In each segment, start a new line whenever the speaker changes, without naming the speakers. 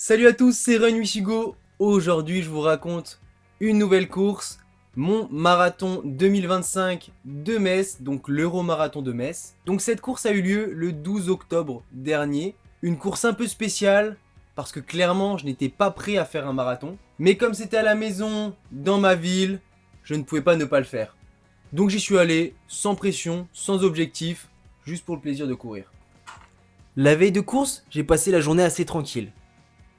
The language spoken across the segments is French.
Salut à tous, c'est Run Wishigo. Aujourd'hui, je vous raconte une nouvelle course, mon marathon 2025 de Metz, donc l'Euro-Marathon de Metz. Donc cette course a eu lieu le 12 octobre dernier. Une course un peu spéciale, parce que clairement, je n'étais pas prêt à faire un marathon. Mais comme c'était à la maison, dans ma ville, je ne pouvais pas ne pas le faire. Donc j'y suis allé, sans pression, sans objectif, juste pour le plaisir de courir. La veille de course, j'ai passé la journée assez tranquille.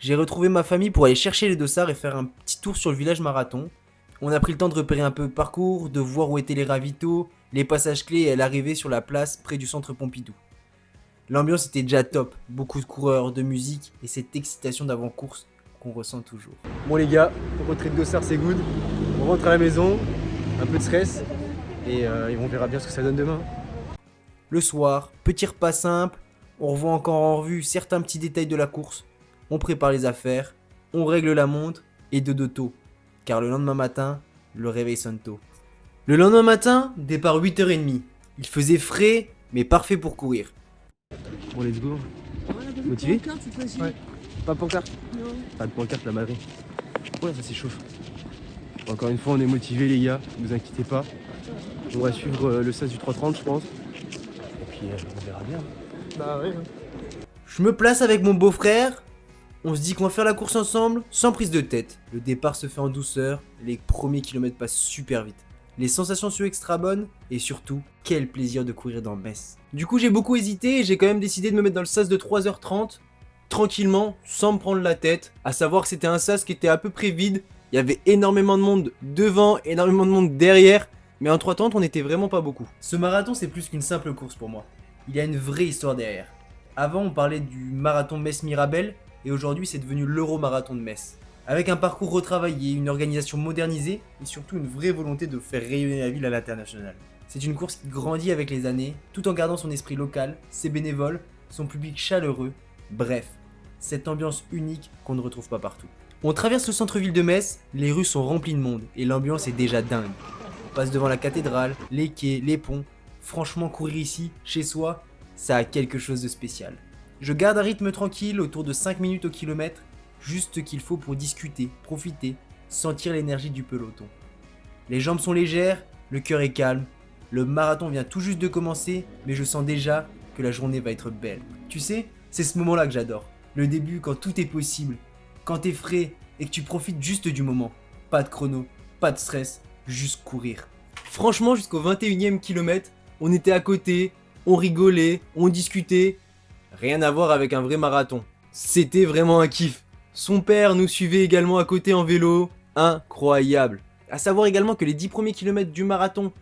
J'ai retrouvé ma famille pour aller chercher les dossards et faire un petit tour sur le village marathon. On a pris le temps de repérer un peu le parcours, de voir où étaient les ravitaux, les passages clés et l'arrivée sur la place près du centre Pompidou. L'ambiance était déjà top, beaucoup de coureurs, de musique et cette excitation d'avant-course qu'on ressent toujours.
Bon les gars, retrait de dossard c'est good. On rentre à la maison, un peu de stress et on verra bien ce que ça donne demain.
Le soir, petit repas simple, on revoit encore en revue certains petits détails de la course, on prépare les affaires, on règle la montre et de tôt, car le lendemain matin, le réveil sonne tôt. Le lendemain matin, départ 8h30. Il faisait frais, mais parfait pour courir.
Bon let's go. Motivé? Ouais. Pas de pancarte? Non. Pas de pancarte la madrée. Ouais ça s'échauffe. Encore une fois on est motivé les gars, ne vous inquiétez pas. On va suivre le 16 du 330 je pense. Et puis on verra bien. Bah ouais.
Je me place avec mon beau-frère. On se dit qu'on va faire la course ensemble, sans prise de tête. Le départ se fait en douceur, les premiers kilomètres passent super vite. Les sensations sont extra bonnes, et surtout, quel plaisir de courir dans Metz. Du coup j'ai beaucoup hésité et j'ai quand même décidé de me mettre dans le sas de 3h30, tranquillement, sans me prendre la tête. À savoir que c'était un sas qui était à peu près vide, il y avait énormément de monde devant, énormément de monde derrière, mais en 3h30 on n'était vraiment pas beaucoup. Ce marathon c'est plus qu'une simple course pour moi. Il y a une vraie histoire derrière. Avant on parlait du marathon Metz-Mirabel, et aujourd'hui c'est devenu l'Euro-Marathon de Metz. Avec un parcours retravaillé, une organisation modernisée et surtout une vraie volonté de faire rayonner la ville à l'international. C'est une course qui grandit avec les années, tout en gardant son esprit local, ses bénévoles, son public chaleureux, bref, cette ambiance unique qu'on ne retrouve pas partout. On traverse le centre-ville de Metz, les rues sont remplies de monde et l'ambiance est déjà dingue. On passe devant la cathédrale, les quais, les ponts, franchement courir ici, chez soi, ça a quelque chose de spécial. Je garde un rythme tranquille autour de 5 minutes au kilomètre, juste ce qu'il faut pour discuter, profiter, sentir l'énergie du peloton. Les jambes sont légères, le cœur est calme, le marathon vient tout juste de commencer, mais je sens déjà que la journée va être belle. Tu sais, c'est ce moment-là que j'adore. Le début quand tout est possible, quand t'es frais et que tu profites juste du moment. Pas de chrono, pas de stress, juste courir. Franchement, jusqu'au 21e kilomètre, on était à côté, on rigolait, on discutait. Rien à voir avec un vrai marathon. C'était vraiment un kiff. Son père nous suivait également à côté en vélo. Incroyable. A savoir également que les 10 premiers kilomètres du marathon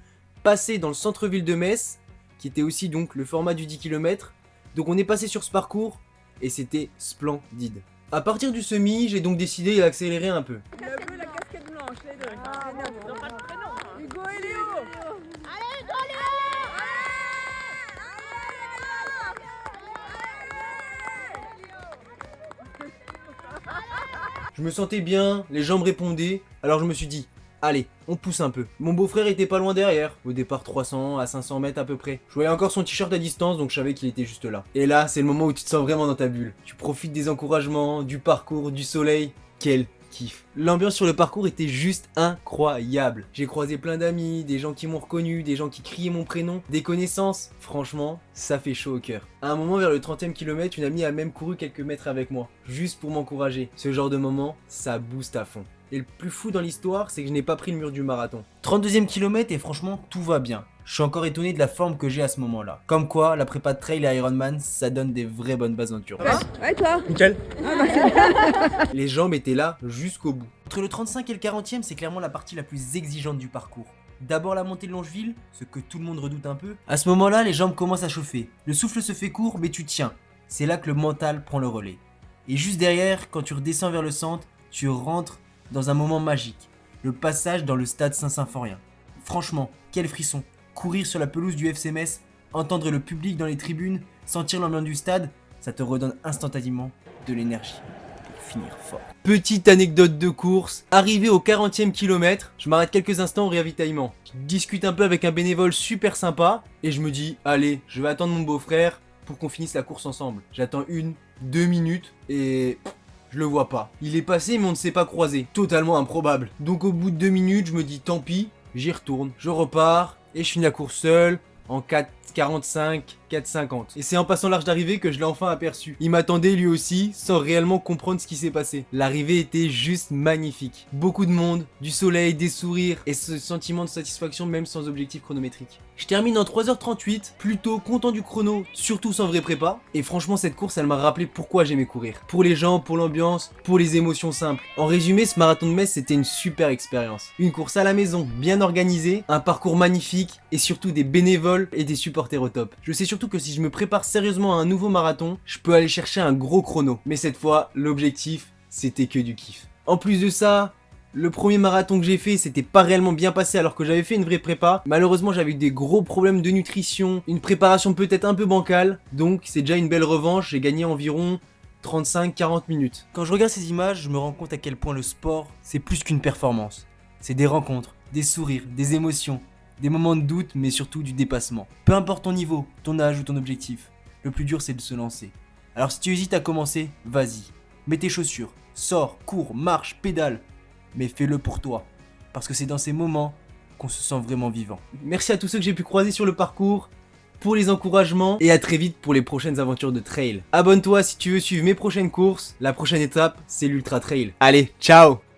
passaient dans le centre-ville de Metz, qui était aussi donc le format du 10 km. Donc on est passé sur ce parcours et c'était splendide. A partir du semi, j'ai donc décidé d'accélérer un peu.
Le bleu, la casquette blanche, les deux. Ils n'ont pas de prénom. Hugo et Léo. Allez, Hugo,
Je me sentais bien, les jambes répondaient, alors je me suis dit, allez, on pousse un peu. Mon beau-frère était pas loin derrière, au départ 300 à 500 mètres à peu près. Je voyais encore son t-shirt à distance, donc je savais qu'il était juste là. Et là, c'est le moment où tu te sens vraiment dans ta bulle. Tu profites des encouragements, du parcours, du soleil. Quel kiff. L'ambiance sur le parcours était juste incroyable. J'ai croisé plein d'amis, des gens qui m'ont reconnu, des gens qui criaient mon prénom, des connaissances. Franchement, ça fait chaud au cœur. À un moment, vers le 30e kilomètre, une amie a même couru quelques mètres avec moi, juste pour m'encourager. Ce genre de moment, ça booste à fond. Et le plus fou dans l'histoire, c'est que je n'ai pas pris le mur du marathon. 32e kilomètre et franchement, tout va bien. Je suis encore étonné de la forme que j'ai à ce moment-là. Comme quoi, la prépa de trail et Ironman, ça donne des vraies bonnes bases d'endurance.
Ouais, toi.
Nickel.
Les jambes étaient là jusqu'au bout. Entre le 35 et le 40e, c'est clairement la partie la plus exigeante du parcours. D'abord la montée de Longeville, ce que tout le monde redoute un peu. À ce moment-là, les jambes commencent à chauffer. Le souffle se fait court, mais tu tiens. C'est là que le mental prend le relais. Et juste derrière, quand tu redescends vers le centre, tu rentres dans un moment magique. Le passage dans le stade Saint-Symphorien. Franchement, quel frisson. Courir sur la pelouse du FC Metz, entendre le public dans les tribunes, sentir l'ambiance du stade, ça te redonne instantanément de l'énergie pour finir fort. Petite anecdote de course, arrivé au 40e kilomètre, je m'arrête quelques instants au ravitaillement. Je discute un peu avec un bénévole super sympa et je me dis, allez, je vais attendre mon beau-frère pour qu'on finisse la course ensemble. J'attends 1, 2 minutes et je le vois pas. Il est passé mais on ne s'est pas croisé. Totalement improbable. Donc au bout de 2 minutes, je me dis tant pis, j'y retourne. Je repars et je finis la course seul en 4,45, 4,50. Et c'est en passant l'arche d'arrivée que je l'ai enfin aperçu. Il m'attendait lui aussi, sans réellement comprendre ce qui s'est passé. L'arrivée était juste magnifique. Beaucoup de monde, du soleil, des sourires, et ce sentiment de satisfaction même sans objectif chronométrique. Je termine en 3h38, plutôt content du chrono, surtout sans vraie prépa. Et franchement cette course elle m'a rappelé pourquoi j'aimais courir. Pour les gens, pour l'ambiance, pour les émotions simples. En résumé, ce marathon de Metz c'était une super expérience. Une course à la maison, bien organisée, un parcours magnifique, et surtout des bénévoles et des supporters au top. Je sais surtout que si je me prépare sérieusement à un nouveau marathon, je peux aller chercher un gros chrono. Mais cette fois, l'objectif, c'était que du kiff. En plus de ça, le premier marathon que j'ai fait, c'était pas réellement bien passé alors que j'avais fait une vraie prépa. Malheureusement, j'avais eu des gros problèmes de nutrition, une préparation peut-être un peu bancale. Donc c'est déjà une belle revanche, j'ai gagné environ 35-40 minutes. Quand je regarde ces images, je me rends compte à quel point le sport, c'est plus qu'une performance. C'est des rencontres, des sourires, des émotions. Des moments de doute, mais surtout du dépassement. Peu importe ton niveau, ton âge ou ton objectif, le plus dur c'est de se lancer. Alors si tu hésites à commencer, vas-y. Mets tes chaussures, sors, cours, marche, pédale. Mais fais-le pour toi. Parce que c'est dans ces moments qu'on se sent vraiment vivant. Merci à tous ceux que j'ai pu croiser sur le parcours, pour les encouragements, et à très vite pour les prochaines aventures de trail. Abonne-toi si tu veux suivre mes prochaines courses. La prochaine étape, c'est l'Ultra Trail. Allez, ciao!